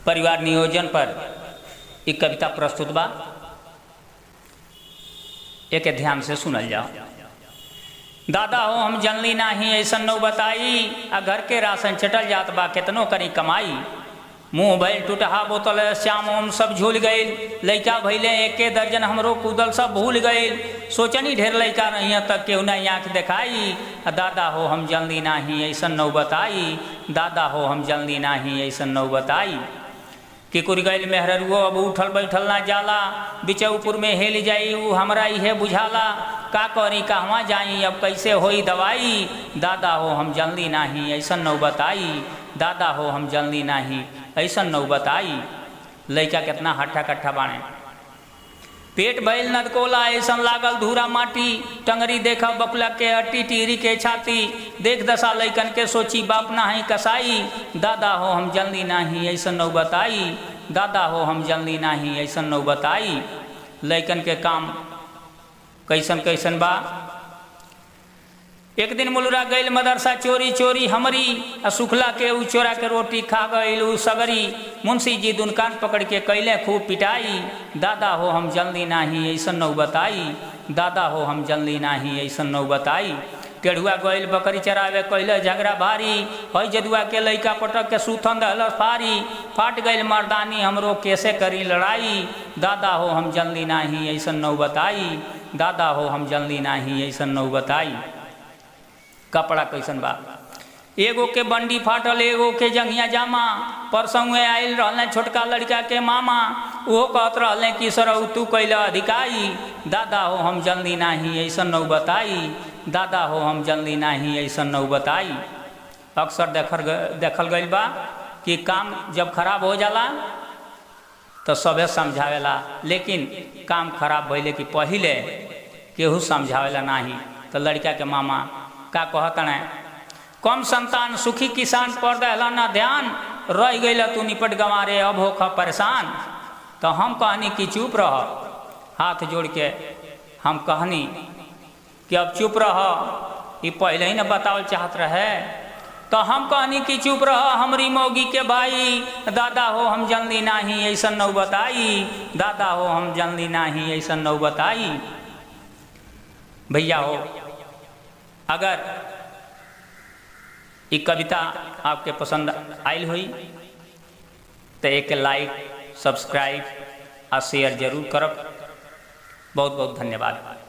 परिवार नियोजन पर एक कविता प्रस्तुत बा। एक ध्यान से सुनल जाओ। दादा हो हम जनली नाही ऐसा नौ बताई, आ घर के राशन चटल जात बा केतनो करी कमाई। मुँह भैल टूटहा बोतल श्याम ओम सब झूल गए, लैका भैले एके दर्जन हमरो कूदल सब भूल गए। सोचनी ढेर लैका रही तक केहू नहीं आँख दिखाई, दादा हो हम जनली नाही ऐसा नौ बताई, दादा हो हम जनली नाही ऐसा नौ बताई। कि कुर गैल मेहररुओ अब उठल बैठल ना जाला, बिचौपुर में हेल जाई ऊ हमरा इहे बुझाला। का करी कहवा जाई अब कैसे होई दवाई, दादा हो हम जनली नाही ऐसा नौ बताई, दादा हो हम जनली नाही ऐसा नौ बताई। लैका कितना हट्ठा कट्ठा बाणे। पेट भैल नदकोला ऐसा लागल धूरा माटी, टंगरी देखा बकुला के अट्टी टीरी के छाती। देख दशा लैकन के सोची बाप ना है कसाई, दादा हो हम जनली नाही ऐसा नौ बताई, दादा हो हम जनली नाही ऐसा नौ बताई। लैकन के काम कैसन कैसन बा। एक दिन मुलरा गैल मदरसा चोरी चोरी हमरी, सुखला के ऊ चोरा के रोटी खा गईल ऊ सगरी। मुंशी जी दुनकान पकड़ के कैले खूब पिटाई, दादा हो हम जनली नाही ऐसा नौ बताई, दादा हो हम जनली नाही ऐसा नौ बताई। टेढ़ुआ गैल बकरी चरावे कैले झगड़ा भारी, हई जदुआ के लैका पटक के सूथन दहलस फारी। फाट गैल मर्दानी हमरो कैसे करी लड़ाई, दादा हो हम जनली नाही ऐसा नौ बताई, दादा हो हम जनली नाही ऐसा नौ बताई। कपड़ा कैसन बा। एगो के बंडी फाटल एगो के जंघिया जामा, परसंगे आयल रहले छोटका लड़का के मामा। वो कहत रहले कि सरऊ तू कैला अधिकाई, दादा हो हम जनली नाही ऐसा नौ बताई, दादा हो हम जनली नाही ऐसा नौ बताई। अक्सर देखल गइल बा कि काम जब खराब हो जाला तो सबे समझावेला, लेकिन काम खराब भइले कि पहिले केहू समझावेला नाही। तो लड़का के मामा का कहतने, कम संतान सुखी किसान पर दहला ना ध्यान, रह गई तू निपट गंवारे अब हो खा परेशान। तो हम कहनी कि चुप रह, हाथ जोड़ के हम कहनी कि अब चुप रह, ये पहले ही न बतावल चाहत रहे। तो हम कहनी कि चुप रह हमरी मौगी के भाई, दादा हो हम जनली नाही ऐसा नौ बताई, दादा हो हम जनली नाही ऐसा नौ बताई। भैया हो, अगर ये कविता आपके पसंद आयल हुई तो एक लाइक सब्सक्राइब और शेयर जरूर करब। बहुत बहुत धन्यवाद।